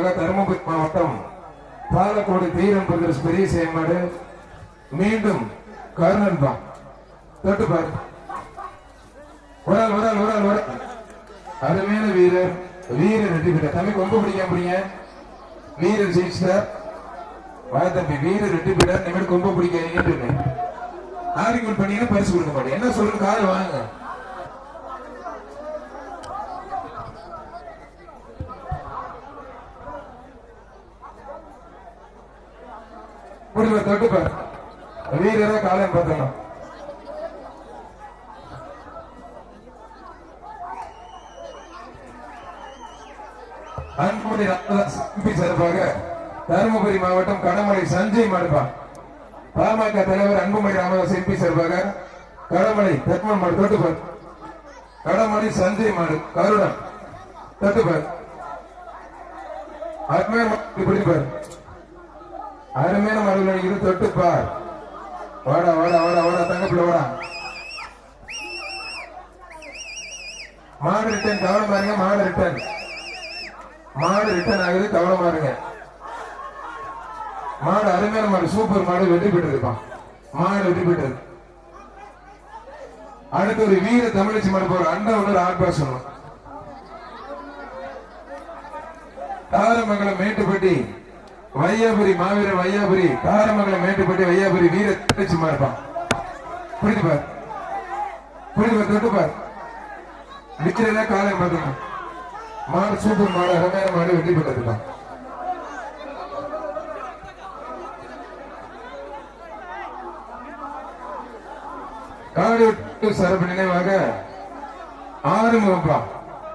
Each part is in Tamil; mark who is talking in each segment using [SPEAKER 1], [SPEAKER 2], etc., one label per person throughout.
[SPEAKER 1] நினைவாக தருமபுரி மாவட்டம் பாலக்கோடு தீரன் பிரதர்ஸ் பெரிய செயல்பாடு மீண்டும் கர்ணன் தான் தொட்டு பாரு. அருமையான வீரர் வெற்றி பெற்ற தம்பி கொம்பு பிடிக்க முடியுங்க. வீரர் ஜெயிச்சிட்டார். தம்பி வீரர் வெற்றி பெற்றார். நிமிடம் கொம்பு பிடிக்க ஆர்கியூமெண்ட் பண்ணீங்கன்னா பரிசு கொடுக்க மாட்டேன். என்ன சொல்றது காது வாங்க. தொட்டுப்பார் வீரரா காலம் பார்த்தோம். அன்புமணி சார்பாக தருமபுரி மாவட்டம் கடமலை சஞ்சய் மாடுப்பா. பாமக தலைவர் அன்புமணி ராமதாஸ் எம்பி சார்பாக கடமலை தத்மன் மாடு தொட்டுப்பார். கடமலை சஞ்சய் மாடு கருடன் தொட்டுப்பார். பிடிப்பார். அருமையான மாடுகள் இது தொட்டுப்பார். வாடா வாடா வாடா வாடா தங்கப்பிள்ள வாடா. மாடு ரிட்டர்ன் கவனமா இருங்க. மாடு ரிட்டர்ன் ஆகுது கவனமா இருங்க. மாடு அருமையான மாடு சூப்பர் மாடு வெற்றி பெற்றிருப்பான். மாடு வெற்றி பெற்றது. அடுத்து ஒரு வீர தமிழச்சி மாடு போற அண்டா ஒன்று ஆட்பாஸ் சொல்லணும். தாரமங்கலம் மேட்டுப்பட்டி வையாபுரி மாவீரர் வையாபுரி தாரமங்கலம் மேட்டுப்பட்டி வையாபுரி வீர தமிழச்சி மாடுப்பான். புரிஞ்சுப்பார் தொட்டுப்பார். விக்கிறதா காலம் பார்த்துங்க. மாடு சூப்பர் மாடு அருமையான மாடு வெற்றி பெற்றிருப்பான். காடு சரப்பு நினைவாக ஆறுமுகம்பா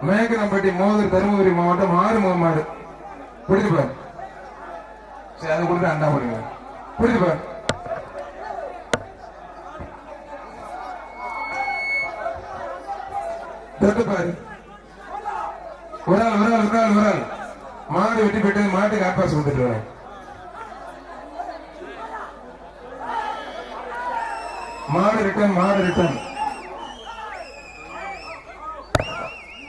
[SPEAKER 1] மேகனம்பட்டி மோதூர் தருமபுரி மாவட்டம் ஆறுமுகம் மாடு பிடிச்சுப்பார். சரி அது கொடுத்து அண்டா போடுங்க. பிடிச்சுப்பார். தொட்டுப்பாரு. ஒரு ஆள் மாடு வெட்டி பெற்றது. மாட்டுக்கு ஆட்பாஸ் கொடுத்துட்டு வர மாடு ரிட்டன்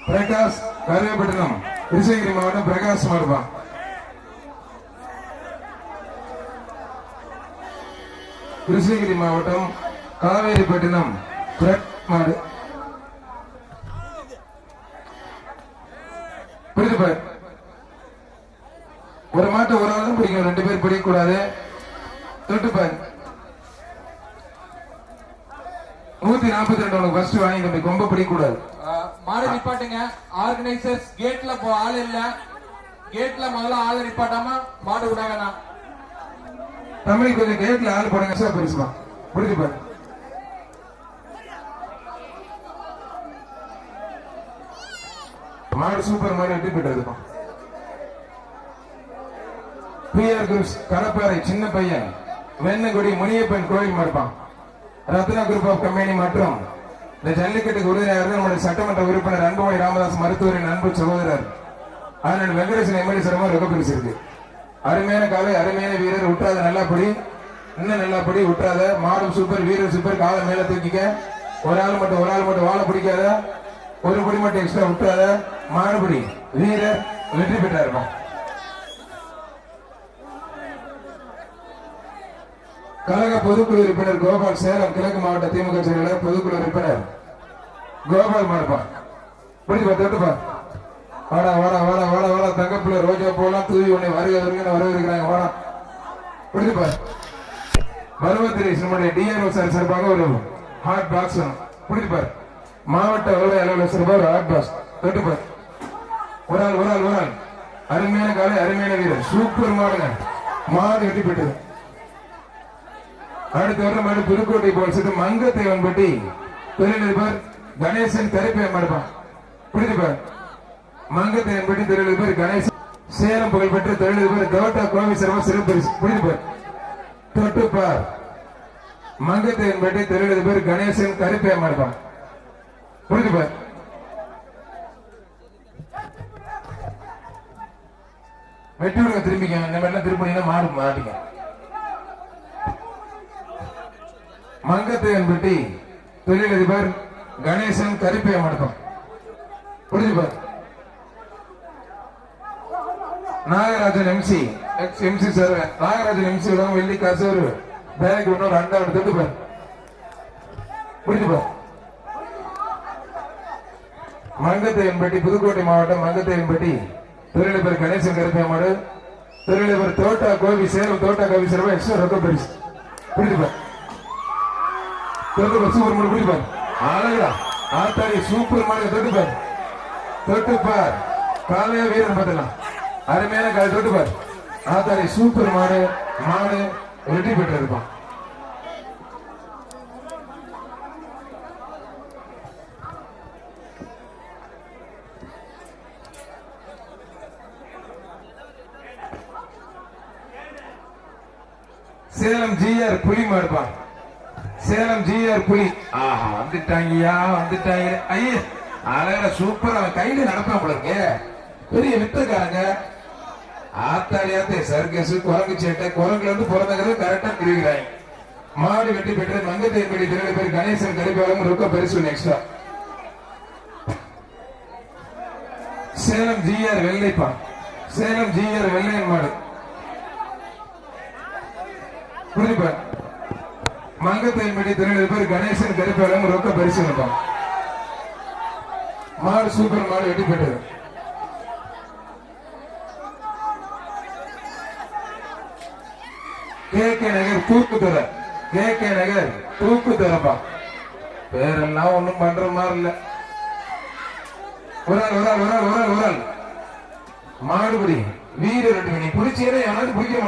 [SPEAKER 1] பிரகாஷ் கருவேப்பட்டினம் கிருஷ்ணகிரி மாவட்டம் பிரகாஷ் மாடுபா. கிருஷ்ணகிரி மாவட்டம் காவேரிப்பட்டினம் மாடு பிடிச்சுப்பார். ஒரு மாட்டை ஒரு ஆளும் பிடிக்கும். 2 பேர் பிடிக்கக்கூடாது. தொட்டுப்பார். 142 உனக்கு ஃபர்ஸ்ட் வாங்கி தம்பி. கொம்ப பிடிக்கக்கூடாது.
[SPEAKER 2] மாடு நிப்பாட்டுங்க. ஆர்கனைசர்ஸ் கேட்ல ஆள் இல்ல. கேட்ல முதல்ல ஆள் நிப்பாட்டாம மாடு விடாங்கண்ணா.
[SPEAKER 1] தமிழ் கொஞ்சம் கேட்ல ஆள் போடுங்க. பெருசுமா பிடிச்சுப்பார். மாடு சூப்பர் மாடு வெட்டி பெற்றதுமா. பிஆர் குரூப்ஸ் கடப்பாறை சின்ன பையன் வெண்ணங்குடி முனியப்பன் கோயில் மாடுப்பான். ரத்னா குரூப் ஆஃப் கம்பெனி மற்றும் இந்த ஜல்லிக்கட்டுக்கு உறுதியாக நம்முடைய சட்டமன்ற உறுப்பினர் அன்புமணி ராமதாஸ் மருத்துவரின் அன்பு சகோதரர் அதனால் வெங்கடேசன் எம்எல்ஏ சிறமா ரெக்கபரிசு இருக்கு. அருமையான காலை அருமையான வீரர் விட்டுறாத. நல்லா படி இன்னும் நல்லா படி விட்டுறாத. மாடு சூப்பர் வீரர் சூப்பர். காலை மேல தூக்கிக்க. ஒரு ஆள் மட்டும் வாழை பிடிக்காத. ஒரு படி மட்டும் எக்ஸ்ட்ரா விட்டுறாத. மாடுபடி வீரர் வெற்றி பெற்றாருப்பா. கழக பொதுக்குழு உறுப்பினர் கோபால் சேலம் கிழக்கு மாவட்ட திமுக செயலாளர் பொதுக்குழு உறுப்பினர் கோபால் மாடுப்பான். பிடிப்பா தொட்டுப்பா. வாடா தங்கப்பிள்ளை ரோஜா போலாம் தூவி உன்னை வரவேற்கிறாங்க. வாடா பிடிச்சுப்பா. பருவத்திரை நம்முடைய டிஆர்ஓ சார் சார்பாக ஒரு ஹாட் பாக்ஸ் பிடிச்சுப்பார். மாவட்ட வருவாய் அலுவலர் சார்பாக ஒரு ஹாட் பாக்ஸ் தொட்டுப்பார். ஒரு ஆள் அருமையான காலை அருமையான வீரர் சூப்பர் மாடுங்க. மாடு வெட்டி பெற்றது. அடுத்து வர மாடு புதுக்கோட்டை போல் சேர்த்து மங்கத்தேவன்பட்டி தொழிலதிபர் கணேசன் கருப்பைய மாடுப்பான். பிடிச்சுப்பார். மங்கத்தேவன்பட்டி தொழிலதிபர் கணேசன் சேலம் புகழ்பெற்ற தொழிலதிபர் தோட்டா கோவை சர்வ சிறப்பு பிடிச்சுப்பார். தொட்டுப்பார். மங்கத்தேவன்பட்டி தொழிலதிபர் கணேசன் கருப்பைய மாடுப்பான். பிடிச்சுப்பார். வெட்டி விடுங்க. திரும்பிக்க. இந்த மாதிரிலாம் திருப்பினீங்கன்னா மாடு மாட்டிக்க. மங்கத்தேவன்பட்டி தொழிலதிபர் கணேசன் கருப்பைய மாடுப்பான். புரிஞ்சுப்பார். Nagarajan MC MC sir Nagarajan MC வெள்ளி காசு ஒரு பேக் இன்னொரு அண்டாவோட தொட்டு பாரு புரிஞ்சு பாரு. மங்கத்தையன்பட்டி புதுக்கோட்டை மாவட்டம் மங்கத்தையன்பட்டி தொழிலதிபர் கணேசன் கருப்பையமாடு தொழிலதிபர் தோட்டா கோவி சேலம் தோட்டா கோவி சேலம் எக்ஸ்ட்ரா ரொக்க பரிசு புரிஞ்சு பாரு. தொட்டு பாரு சூப்பர் மாடு புரிஞ்சு பாரு. அழகா ஆத்தாடி சூப்பர் மாடு தொட்டு பாரு தொட்டு பார் காலையா வீரன் பார்த்தலாம் அருமையான கால் தொட்டு பார் ஆத்தாடி சூப்பர் மாடு மாடு வெற்றி பெற்று இருப்பான். சேலம் ஜிஆர் புலி மாடுப்பான் சேலம் ஜிஆர் புலி ஆஹா வந்துட்டாங்கயா வந்துட்டாங்க ஐயே அழகா சூப்பர் அவன் கையில நடப்பான் போல இருக்கே பெரிய வித்தக்காரங்க ஆத்தாளியாத்தே சர்க்கஸ் குரங்கு சேட்டை குரங்குல இருந்து பிறந்தது கரெக்டா பிரிவுகிறாங்க. மாடு வெட்டி பெற்றது மங்கத்தையன்படி திரளை பேர் கணேசன் கருப்பாளம் ரொக்க பரிசு எக்ஸ்ட்ரா. சேலம் ஜிஆர் வெள்ளைப்பான் சேலம் ஜிஆர் வெள்ளையன் மாடு புரிஞ்சுப்பார். மங்கத்தையன்படி திரளை பேர் கணேசன் கருப்பாளம் ரொக்க பரிசு மாடு சூப்பர் மாடு வெட்டி பெற்றது. கே நகர் தூக்குத்தர கே நகர் தூக்குத்தரப்பா பேரெல்லாம் ஒண்ணும் பண்ற மாதிரி இல்ல. ஒரு ஆள் மாடுபடி வீரர் நீ பிடிச்சேனே எவனாவது பிடிக்க